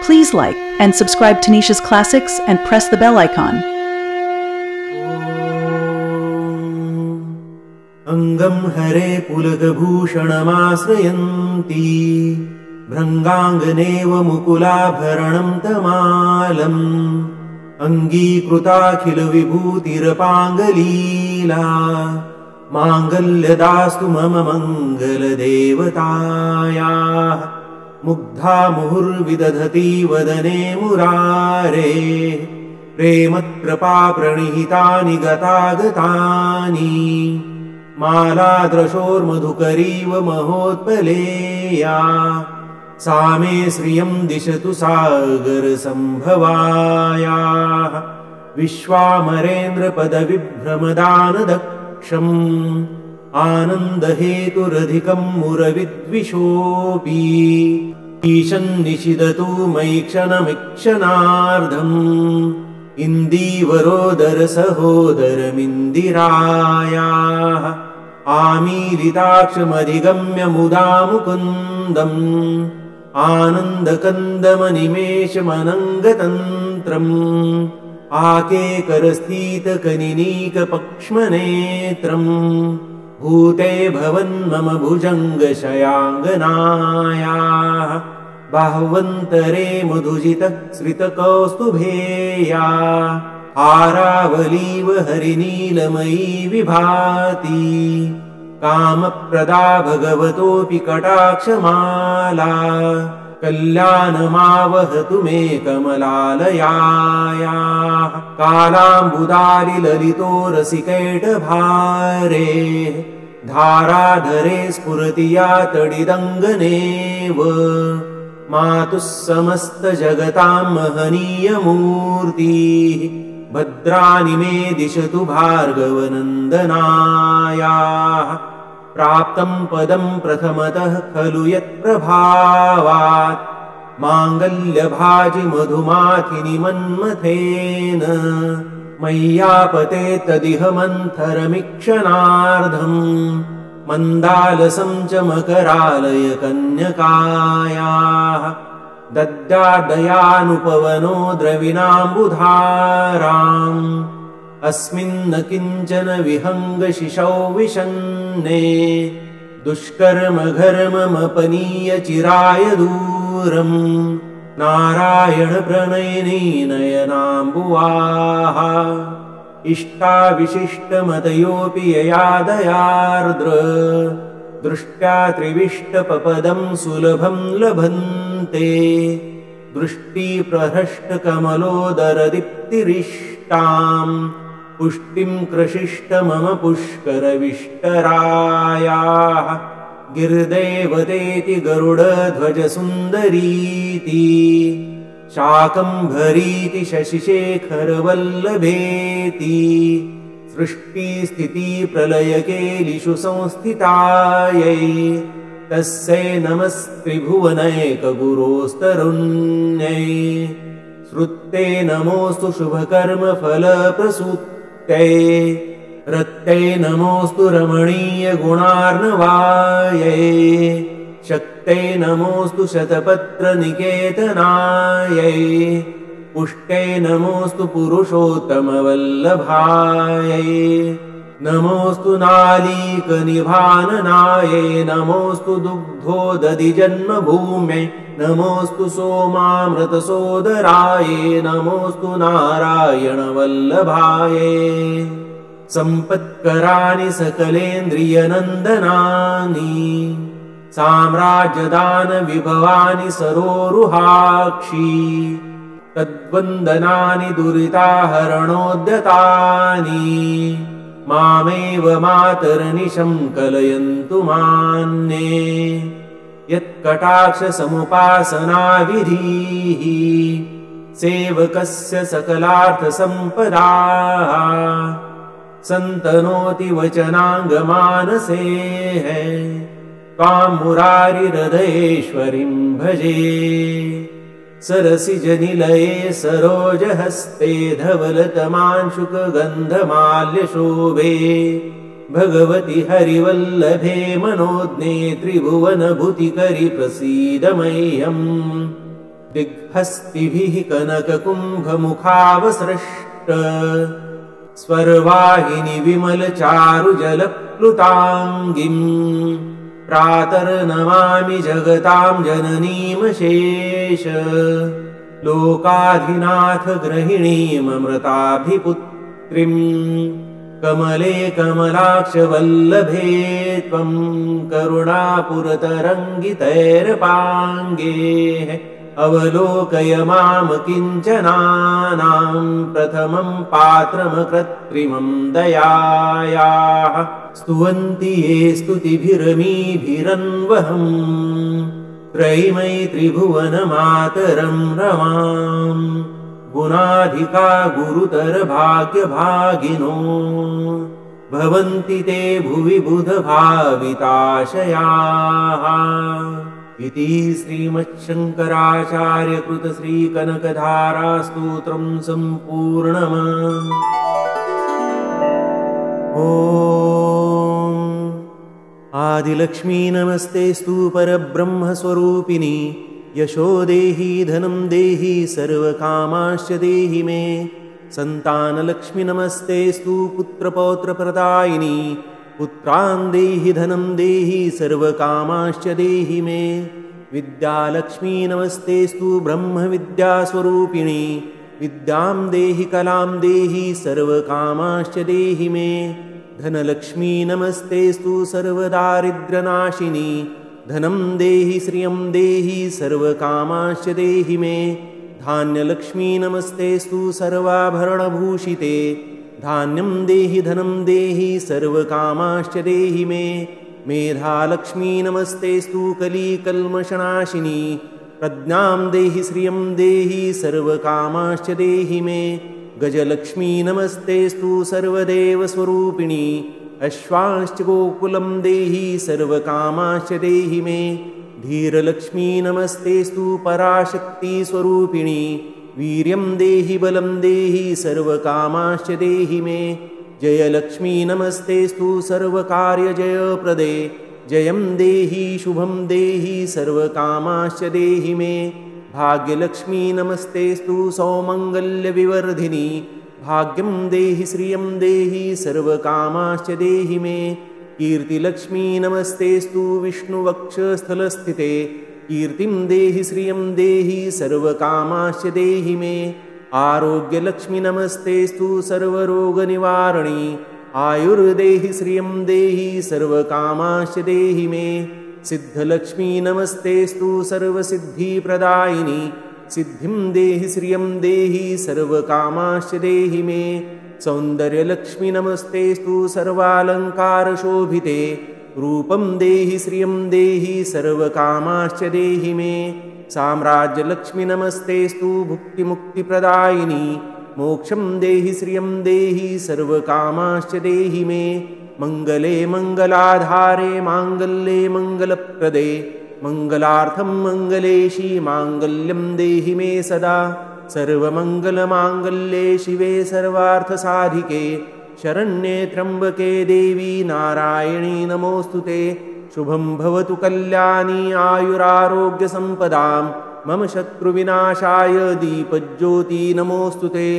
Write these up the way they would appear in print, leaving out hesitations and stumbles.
Please like and subscribe to Nisha's Classics and press the bell icon. अंगं हरे पुलकभूषणमाश्रयन्ती भृङ्गाङ्गनेव मुकुलाभरणं तमालम् अङ्गीकृताखिलविभूतिरपाङ्गलीला माङ्गल्यदास्तु मम मङ्गलदेवतायाः मुग्धा मुहुर्विदधति वदने मुरारे प्रेमकृपाप्रणिहितानि गतागतानि मालाद्रशोर्मधुकरीव महोत्पलेया सा मे श्रियं दिशतु सागरसम्भवायाः विश्वामरेन्द्रपदविभ्रमदानदक्षम् आनन्दहेतुरधिकं मुरविद्विषोऽपि ईशन्निषिदतु मयि क्षणमिक्षणार्धम् इन्दीवरोदरसहोदरमिन्दिरायाः आमीलिताक्षमधिगम्य मुदा मुकुन्दम् आनन्दकन्दमनिमेषमनङ्गतन्त्रम् आकेकरस्थितकनिनीकपक्ष्मनेत्रम् भूते भवन्मम भुजङ्गशयाङ्गनायाः बाह्वन्तरे मधुजितश्रितकौस्तुभेया हारावलीव हरिनीलमयी विभाति कामप्रदा भगवतोऽपि कटाक्षमाला कल्याणमावहतु मे कमलालयायाः कालाम्बुदारिललितो रसिकैटभारे धाराधरे स्फुरति या तडिदङ्गनेव मातुः समस्तजगतां महनीयमूर्तिः भद्राणि मे दिशतु भार्गवनन्दनायाः प्राप्तं पदं प्रथमतः खलु यत्प्रभावात् माङ्गल्यभाजि मधुमाथिनि मन्मथेन मय्यापते तदिह मन्थरमिक्षणार्धम् मन्दालसं च मकरालय कन्यकायाः दद्यादयानुपवनो द्रविणाम्बुधाराम् अस्मिन्न किञ्चन विहङ्गशिशौ विशन्ने दुष्कर्मघर्ममपनीय चिराय दूरम् नारायणप्रणयिनी नयनाम्बुवाः इष्टाविशिष्टमतयोऽपि ययादयार्द्र दृष्ट्या त्रिविष्टपपदं सुलभं लभन्ते दृष्टिप्रहृष्टकमलोदरदीप्तिरिष्टाम् पुष्टिं कृषिष्ट मम पुष्करविष्टरायाः गिर्देवतेति गरुडध्वजसुन्दरीति शाकम्भरीति शशिशेखरवल्लभेति सृष्टिस्थितिप्रलयकेलिषु संस्थितायै तस्यै नमस्त्रिभुवनैकगुरोस्तरुण्यै श्रुत्ते नमोऽस्तु शुभकर्मफलप्रसूत्यै रत्यै नमोऽस्तु रमणीयगुणार्णवायै शक्त्यै नमोऽस्तु शतपत्रनिकेतनायै पुष्ट्यै नमोऽस्तु पुरुषोत्तमवल्लभायै नमोऽस्तु नालीकनिभाननायै नमोऽस्तु दुग्धोदधिजन्मभूम्यै नमोऽस्तु सोमामृतसोदरायै नमोऽस्तु नारायणवल्लभायै सम्पत्कराणि सकलेन्द्रियनन्दनानि साम्राज्यदानविभवानि सरोरुहाक्षी तद्वन्दनानि दुरिताहरणोद्यतानि मामेव मातर्निशं कलयन्तु मान्ये यत्कटाक्षसमुपासनाविधिः सेवकस्य सकलार्थसम्पदाः सन्तनोति वचनाङ्गमानसे त्वां मुरारिहृदयेश्वरीं भजे सरसिजनिलये सरोजहस्ते धवलतमांशुकगन्धमाल्यशोभे भगवति हरिवल्लभे मनोज्ञे त्रिभुवनभूतिकरि प्रसीद मह्यम् दिग्हस्तिभिः कनककुम्भमुखावसृष्ट स्वर्वाहिनि विमलचारुजलप्लुताङ्गिम् प्रातर्नमामि जगतां जननीमशेष लोकाधिनाथ गृहिणीममृताभिपुत्रीम् कमले कमलाक्षवल्लभे त्वं करुणापुरतरङ्गितैरपाङ्गेः अवलोकय माम किञ्चनानां प्रथमं पात्रमकृत्रिमं दयायाः स्तुवन्ति ये स्तुतिभिरमीभिरन्वहम् त्रयीमैत्रिभुवनमातरं रमाम् गुणाधिका गुरुतरभाग्यभागिनो भवन्ति ते भुवि बुधभाविताशयाः इति श्रीमच्छङ्कराचार्यकृत श्रीकनकधारास्तोत्रं सम्पूर्णम्। ॐ आदिलक्ष्मी नमस्तेस्तु परब्रह्मस्वरूपिणी यशो देहि धनं देहि सर्वकामांश्च देहि मे संतानलक्ष्मी नमस्तेस्तु पुत्रपौत्रप्रदायिनी पुत्रान् देहि धनं देहि सर्वकामांश्च देहि मे विद्यालक्ष्मी नमस्तेस्तु ब्रह्मविद्यास्वरूपिणी विद्यां देहि कलां देहि सर्वकामांश्च देहि मे धनलक्ष्मी नमस्तेस्तु सर्वदारिद्र्यनाशिनी धनं देहि श्रियं देहि सर्वकामांश्च देहि मे धान्यलक्ष्मी नमस्तेस्तु सर्वाभरणभूषिते धान्यं देहि धनं देहि सर्वकामांश्च देहि मे मेधालक्ष्मी नमस्तेस्तु कलिकल्मषनाशिनी प्रज्ञां देहि श्रियं देहि सर्वकामांश्च देहि मे गजलक्ष्मी नमस्तेस्तु सर्वदेवस्वरूपिणी अश्वांश्च गोकुलं देहि सर्वकामांश्च देहि मे धीरलक्ष्मी नमस्तेस्तु पराशक्तिस्वरूपिणी वीर्यं देहि बलं देहि सर्वकामांश्च देहि मे जयलक्ष्मी नमस्तेस्तु सर्वकार्यजयप्रदे जयं देहि शुभं देहि सर्वकामांश्च देहि मे भाग्यलक्ष्मी नमस्तेस्तु सौमङ्गल्यविवर्धिनी भाग्यं देहि श्रियं देहि सर्वकामांश्च देहि मे कीर्तिलक्ष्मी नमस्तेस्तु विष्णुवक्षस्थलस्थिते कीर्तिं देहि श्रियं देहि सर्वकामांश्च देहि मे आरोग्यलक्ष्मी नमस्तेस्तु सर्वरोगनिवारणी आयुर्देहि श्रियं देहि सर्वकामांश्च देहि मे सिद्धलक्ष्मी नमस्तेस्तु सर्वसिद्धिप्रदायिनी सिद्धिं देहि श्रियं देहि सर्वकामांश्च देहि मे सौन्दर्यलक्ष्मी नमस्तेस्तु सर्वालङ्कारशोभिते रूपं देहि श्रियं देहि सर्वकामांश्च देहि मे साम्राज्यलक्ष्मी नमस्तेस्तु भुक्तिमुक्तिप्रदायिनी मोक्षं देहि श्रियं देहि सर्वकामांश्च देहि मे मङ्गले मङ्गलाधारे माङ्गल्ये मङ्गलप्रदे मङ्गलार्थं मङ्गलेशी माङ्गल्यं देहि मे सदा सर्वमङ्गलमाङ्गल्ये शिवे सर्वार्थसाधिके शरण्ये त्र्यम्बके देवी नारायणी नमोऽस्तुते शुभं भवतु कल्याणी आयुरारोग्यसम्पदां मम शत्रुविनाशाय दीपज्योति नमोऽस्तुते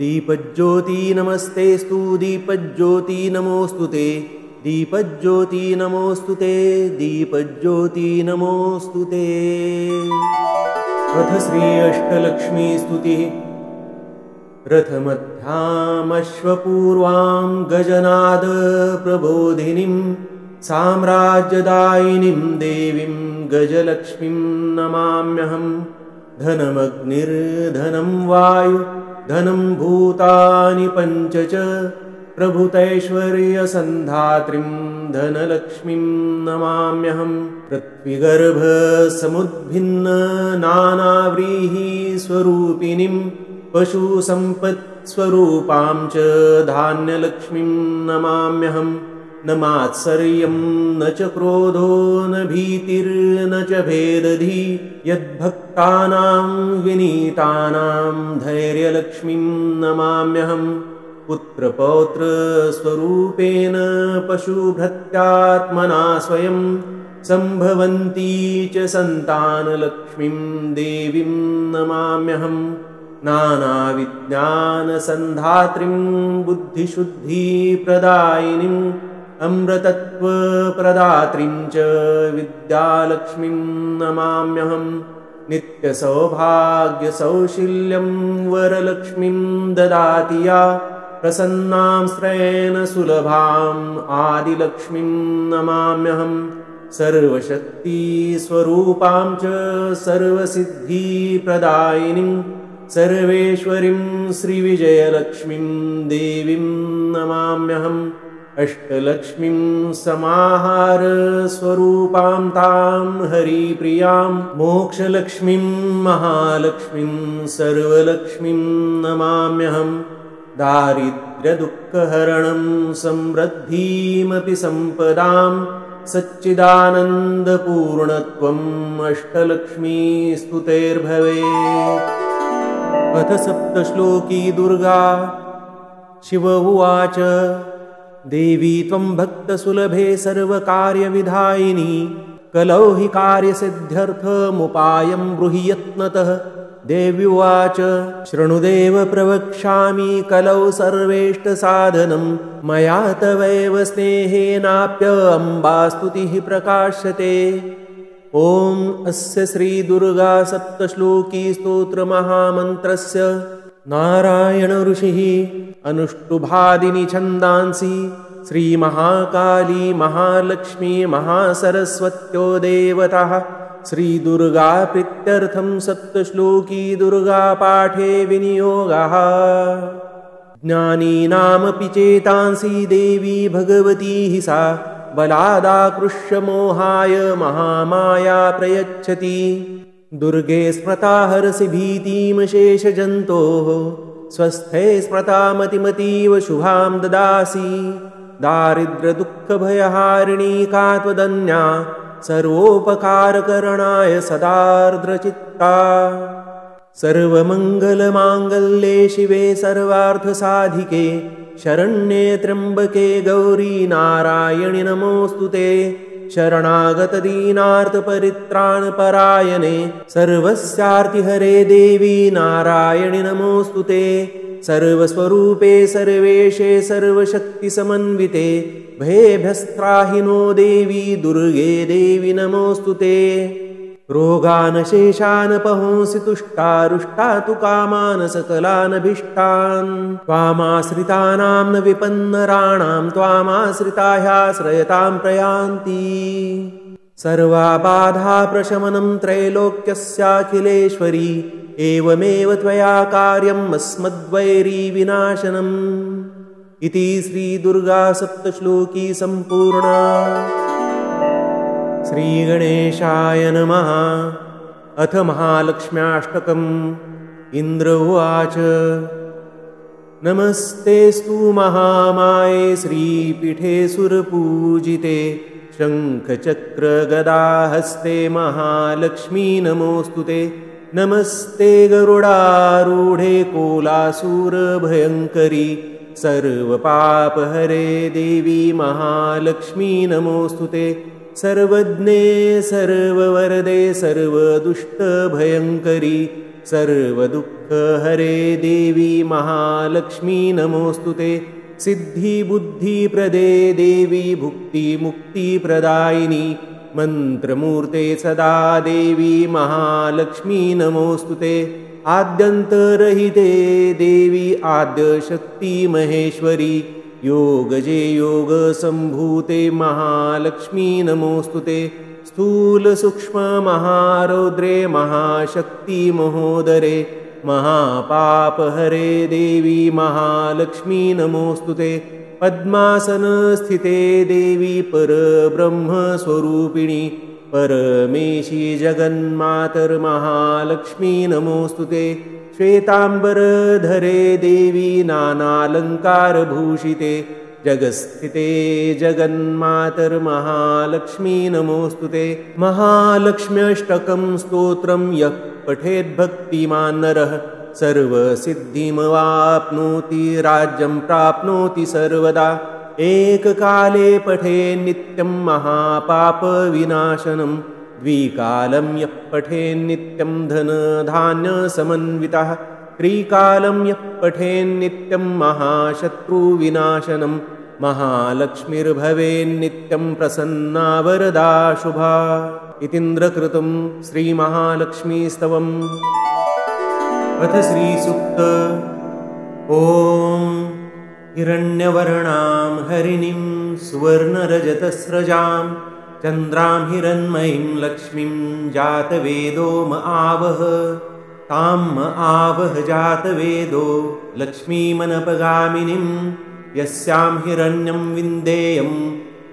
दीपज्योति नमस्तेस्तु दीपज्योति नमोऽस्तुते दीपज्योति नमोऽस्तुते दीपज्योति नमोऽस्तुते। अथ श्री अष्टलक्ष्मी स्तुतिः रथमध्यामश्वपूर्वां गजनाद प्रबोधिनीं साम्राज्यदायिनीं देवीं गजलक्ष्मीं नमाम्यहं धनमग्निर्धनं वायु धनं भूतानि पञ्च च प्रभुतैश्वर्यसन्धात्रीं धनलक्ष्मीं नमाम्यहं पृथ्वीगर्भसमुद्भिन्न नानाव्रीहिस्वरूपिणीं पशुसम्पत्स्वरूपां च धान्यलक्ष्मीं नमाम्यहं न मात्सर्यं न च क्रोधो न भीतिर्न च भेदधी यद्भक्तानां विनीतानां धैर्यलक्ष्मीं नमाम्यहं पुत्रपौत्रस्वरूपेण पशुभृत्यात्मना स्वयं सम्भवन्ती च सन्तानलक्ष्मीं देवीं नमाम्यहं नानाविज्ञानसन्धात्रीं बुद्धिशुद्धिप्रदायिनीम् अमृतत्वप्रदात्रीं च विद्यालक्ष्मीं नमाम्यहं नित्यसौभाग्यसौशील्यं वरलक्ष्मीं ददाति या प्रसन्नां स्त्रेण सुलभाम् आदिलक्ष्मीं नमाम्यहं सर्वशक्तिस्वरूपां च सर्वसिद्धिप्रदायिनीं सर्वेश्वरीं श्रीविजयलक्ष्मीं देवीं नमाम्यहम् अष्टलक्ष्मीं समाहार स्वरूपां तां हरिप्रियां मोक्षलक्ष्मीं महालक्ष्मीं सर्वलक्ष्मीं नमाम्यहं दारिद्र्यदुःखहरणं समृद्धिमपि सम्पदां सच्चिदानन्दपूर्णत्वम् अष्टलक्ष्मी स्तुतेर्भवेत्। अथ सप्तश्लोकी दुर्गा। शिव उवाच देवी त्वं भक्तसुलभे सर्वकार्यविधायिनी कलौ हि कार्यसिद्ध्यर्थमुपायं ब्रूहि यत्नतः। देवी उवाच शृणुदेव प्रवक्ष्यामि कलौ सर्वेष्टसाधनं मया तवैव स्नेहेनाप्य अम्बास्तुतिः प्रकाश्यते। ॐ अस्य श्रीदुर्गा सप्तश्लोकी स्तोत्रमहामन्त्रस्य नारायण ऋषिः अनुष्टुभादिनि छन्दांसि श्रीमहाकाली महालक्ष्मी महासरस्वत्यो देवताः श्रीदुर्गा प्रीत्यर्थं सप्तश्लोकी दुर्गा पाठे विनियोगः। ज्ञानीनामपि चेतांसि देवी भगवती हि सा बलादाकृष्य मोहाय महामाया प्रयच्छति। दुर्गे स्मृता हरसि भीतिमशेषजन्तोः स्वस्थे स्मृता मतिमतीव शुभां ददासि। दारिद्र्यदुःखभयहारिणी का त्वदन्या सर्वोपकारकरणाय सदार्द्रचित्ता। सर्वमङ्गलमाङ्गल्ये शिवे सर्वार्थसाधिके शरण्ये त्र्यम्बके गौरी नारायणि नमोऽस्तुते। शरणागतदीनार्तपरित्राणपरायणे सर्वस्यार्तिहरे देवी नारायणि नमोऽस्तुते। सर्वस्वरूपे सर्वेशे सर्वशक्तिसमन्विते भयेभ्यस्त्राहिनो देवी दुर्गे देवी नमोऽस्तुते। रोगानशेषानपहंसि तुष्टारुष्टा तु कामान् सकलानभीष्टान् त्वामाश्रितानां न विपन्नराणां त्वामाश्रिता ह्याश्रयतां प्रयान्ति। सर्वाबाधा प्रशमनं त्रैलोक्यस्याखिलेश्वरी एवमेव त्वया कार्यम् अस्मद्वैरी विनाशनम्। इति श्रीदुर्गा सप्तश्लोकी सम्पूर्णा। श्रीगणेशाय नमः। अथ महालक्ष्म्याष्टकम्। इन्द्र उवाच नमस्तेस्तु महामाये श्रीपीठे सुरपूजिते शङ्खचक्रगदाहस्ते महालक्ष्मी नमोऽस्तुते। नमस्ते गरुडारूढे कोलासुरभयङ्करी सर्वपापहरे देवी महालक्ष्मी नमोऽस्तुते। सर्वज्ञे सर्ववरदे सर्वदुष्टभयङ्करी सर्वदुःखहरे देवी महालक्ष्मी नमोऽस्तुते। सिद्धिबुद्धिप्रदे देवी भुक्तिमुक्तिप्रदायिनी मन्त्रमूर्ते सदा देवी महालक्ष्मी नमोऽस्तुते। आद्यन्तरहिते देवी आद्यशक्ति महेश्वरी योगजे योगसम्भूते महालक्ष्मी नमोऽस्तुते। स्थूलसूक्ष्ममहारौद्रे महाशक्ति महोदरे महापापहरे देवी महालक्ष्मी नमोऽस्तुते। पद्मासनस्थिते देवी परब्रह्मस्वरूपिणी परमेशी जगन्मातर्महालक्ष्मी नमोऽस्तुते। श्वेताम्बरधरे देवी नानालङ्कारभूषिते जगत्स्थिते जगन्मातर्महालक्ष्मी नमोऽस्तुते। महालक्ष्म्यष्टकं स्तोत्रं यः पठेद्भक्तिमान् नरः सर्वसिद्धिमवाप्नोति राज्यं प्राप्नोति सर्वदा। एककाले पठेन्नित्यं महापापविनाशनं द्विकालं यः पठेन्नित्यं धनधान्यसमन्वितः त्रिकालं यः पठेन्नित्यं महाशत्रुविनाशनं महालक्ष्मीर्भवेन्नित्यं प्रसन्ना वरदा शुभा। इतीन्द्रकृतं श्रीमहालक्ष्मीस्तवम्। अथ श्रीसूक्त। ॐ हिरण्यवर्णां हरिणीं सुवर्णरजतस्रजां चन्द्रां हिरण्मयीं लक्ष्मीं जातवेदो म आवह तां म आवह जातवेदो लक्ष्मीमनपगामिनीं यस्यां हिरण्यं विन्देयं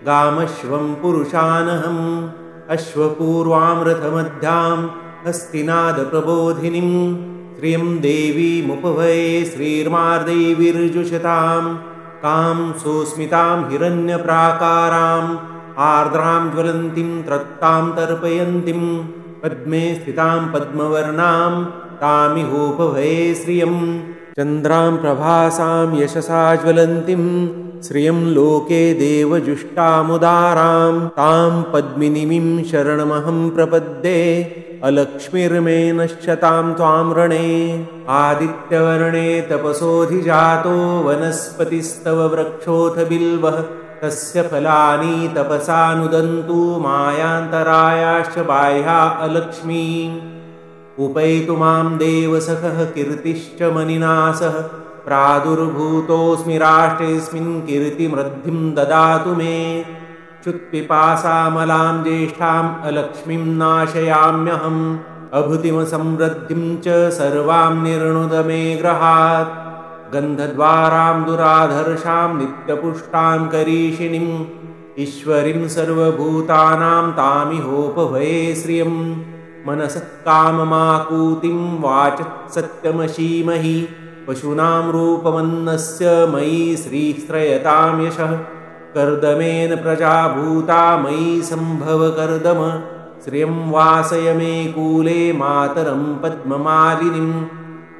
गामश्वं पुरुषानहम् अश्वपूर्वां रथमध्यां हस्तिनादप्रबोधिनीं श्रियं देवीमुपभये श्रीर्मार्दैर्विर्जुषतां कां सुस्मितां हिरण्यप्राकाराम् आर्द्रां ज्वलन्तीं त्रत्तां तर्पयन्तीं पद्मे स्थितां पद्मवर्णां तामिहोपभये श्रियं चन्द्रां प्रभासां यशसा ज्वलन्तीं श्रियं लोके देवजुष्टामुदारां तां पद्मिनीं शरणमहं प्रपद्ये अलक्ष्मीर्मे नश्यतां त्वां रणे। आदित्यवर्णे तपसोऽधिजातो वनस्पतिस्तव वृक्षोऽथ बिल्वः तस्य फलानि तपसा नुदन्तु मायान्तरायाश्च बाह्या अलक्ष्मी। उपैतु मां देवसखः कीर्तिश्च मनिनासः प्रादुर्भूतोऽस्मि राष्ट्रेऽस्मिन् कीर्तिमृद्धिं ददातु मे। क्षुत्पिपासामलां ज्येष्ठाम् अलक्ष्मीं नाशयाम्यहम् अभूतिमसमृद्धिं च सर्वां निर्णुद मे गृहात्। गन्धद्वारां दुराधर्षां नित्यपुष्टां करीषिणीम् ईश्वरीं सर्वभूतानां तामिहोपभये श्रियं मनसः काममाकूतिं वाचः सत्यमशीमहि पशूनां रूपमन्नस्य मयि श्रीस्त्रयतां यशः। कर्दमेन प्रजा भूता मयि सम्भव कर्दम श्रियं वासय मे कूले मातरं पद्ममालिनीम्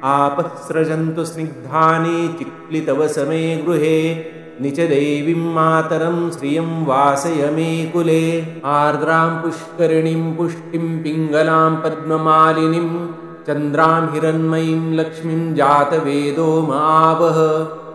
आपः सृजन्तु स्निग्धानि चिक्लितवसमे गृहे निचदेवीं मातरं श्रियं वासय मे कुले। आर्द्रां पुष्करिणीं पुष्टिं पिङ्गलां पद्ममालिनीं चन्द्रां हिरण्मयीं लक्ष्मीं जातवेदो म आवह।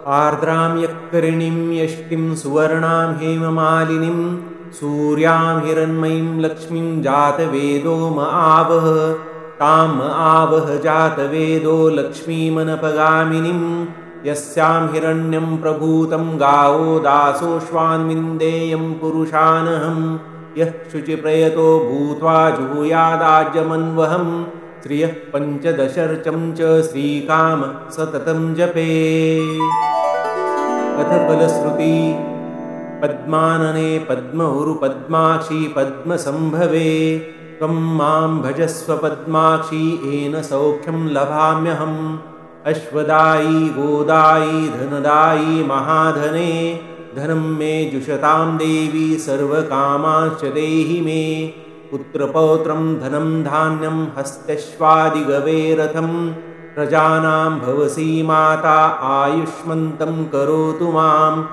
आर्द्रां यक्करिणीं यष्टिं सुवर्णां हेममालिनीं सूर्यां हिरण्मयीं लक्ष्मीं जातवेदो म आवह तां म आवह जातवेदो लक्ष्मीमनपगामिनीं यस्यां हिरण्यं प्रभूतं गावो दासोऽश्वान् विन्देयं पुरुषानहम्। यः शुचिप्रयतो भूत्वा जुहुयादाज्यमन्वहं श्रियः पञ्चदशर्चं च श्रीकाम सततं जपे। अथ फलश्रुति। पद्मानने पद्मौरुपद्माक्षी पद्मसम्भवे त्वं मां भजस्व पद्माक्षी येन सौख्यं लभाम्यहम्। अश्वदायी गोदायी धनदायी महाधने धनं मे जुषतां देवी सर्वकामांश्च देहि मे। पुत्रपौत्रं धनं धान्यं हस्त्यश्वादिगवे रथं प्रजानां भवसी माता आयुष्मन्तं करोतु मां।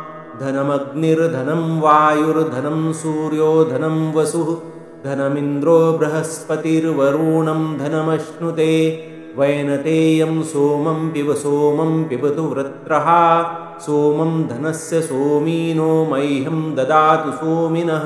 धनमग्निर्धनं वायुर्धनं सूर्यो धनं वसुः धनमिन्द्रो बृहस्पतिर्वरुणं धनमश्नुते। वैनतेयं सोमं पिबतु वृत्रः सोमं धनस्य सोमीनो मह्यं ददातु सोमिनः।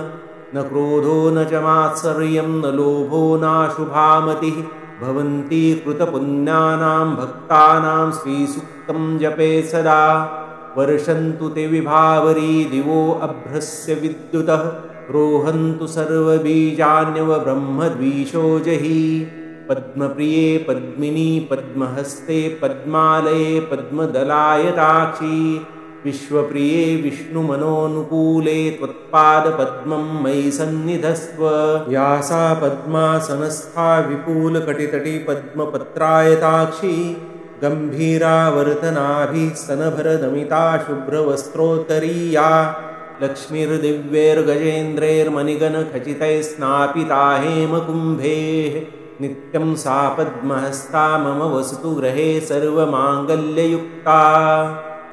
न क्रोधो न च मात्सर्यं न लोभो नाशुभामतिः भवन्ति कृतपुण्यानां भक्तानां श्रीसूक्तं जपे सदा। वर्षन्तु ते विभावरी दिवो अभ्रस्य विद्युतः रोहन्तु सर्वबीजान्यव ब्रह्मद्विषो जहि। पद्मप्रिये पद्मिनी पद्महस्ते पद्मालये पद्मदलायताक्षी विश्वप्रिये विष्णुमनोनुकूले त्वत्पादपद्मं मयि सन्निधस्व। या सा पद्मासनस्था विपुलकटितटी पद्मपत्रायताक्षी गम्भीरावर्तनाभिः स्तनभरदमिता शुभ्रवस्त्रोत्तरीया। लक्ष्मीर्दिव्यैर्गजेन्द्रैर्मणिगणखचितैः हेमकुम्भैः नित्यं सा पद्महस्ता मम वसतु गृहे सर्वमाङ्गल्ययुक्ता।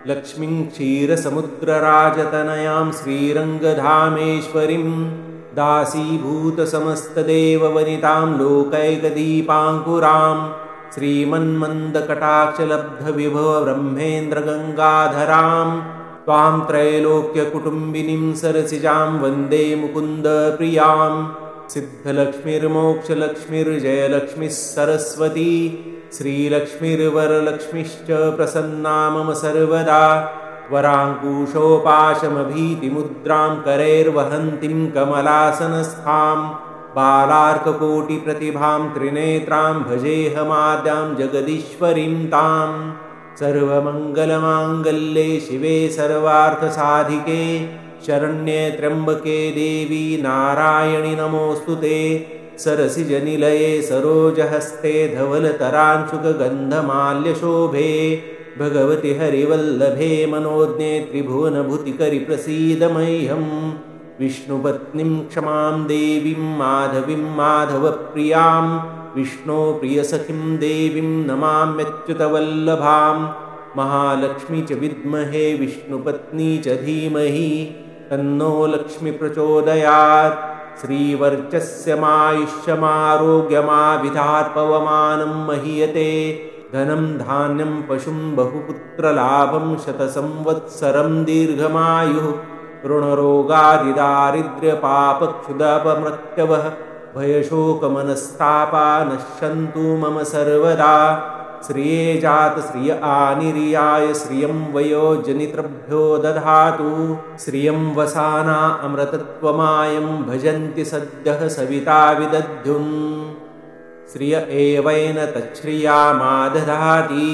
लक्ष्मीं क्षीरसमुद्रराजतनयां श्रीरङ्गधामेश्वरीं दासीभूतसमस्तदेववनितां लोकैकदीपाङ्कुरां श्रीमन्मन्दकटाक्षलब्धविभवब्रह्मेन्द्रगङ्गाधरां त्वां त्रैलोक्यकुटुम्बिनीं सरसिजां वन्दे मुकुन्दप्रियां सिद्धलक्ष्मीर्मोक्षलक्ष्मीर्जयलक्ष्मीः सरस्वती श्रीलक्ष्मीर्वरलक्ष्मीश्च प्रसन्ना मम सर्वदा वराङ्कुशोपाशमभीतिमुद्रां करैर्वहन्तीं कमलासनस्थां बालार्ककोटिप्रतिभां त्रिनेत्रां भजेऽहमाद्यां जगदीश्वरीं तां सर्वमङ्गलमाङ्गल्ये शिवे सर्वार्थसाधिके शरण्ये त्र्यम्बके देवी नारायणि नमोऽस्तु ते सरसिजनिलये सरोजहस्ते धवलतरांशुकगन्धमाल्यशोभे भगवति हरिवल्लभे मनोज्ञे त्रिभुवनभूतिकरि प्रसीद मह्यं विष्णुपत्नीं क्षमां देवीं माधवीं माधवप्रियां विष्णोप्रियसखीं देवीं नमाम्यच्युतवल्लभां महालक्ष्मी च विद्महे विष्णुपत्नी च धीमहि तन्नो लक्ष्मी प्रचोदयात् श्रीवर्चस्यमायुष्यमारोग्यमाविधात्पवमानं महीयते धनं धान्यं पशुं बहुपुत्रलाभं शतसंवत्सरं दीर्घमायुः ऋणरोगादिदारिद्र्यपापक्षुदापमृत्यवः भयशोकमनस्तापा नश्यन्तु मम सर्वदा श्रिये जात श्रिय आनिर्याय श्रियं वयोजनितृभ्यो दधातु श्रियं वसाना अमृतत्वमायं भजन्ति सद्यः सविता विदध्युं श्रिय एवैन तच्छ्रिया मा दधाति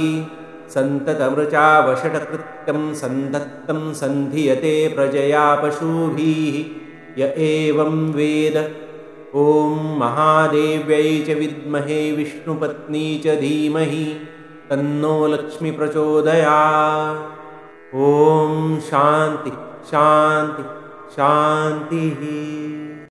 सन्ततमृचा वषटकृत्यं सन्धत्तं सन्धियते प्रजया पशुभिः य एवं वेद ॐ महादेव्यै च विद्महे विष्णुपत्नी च धीमहि तन्नो लक्ष्मी प्रचोदयात् ॐ शान्ति शान्ति शान्तिः।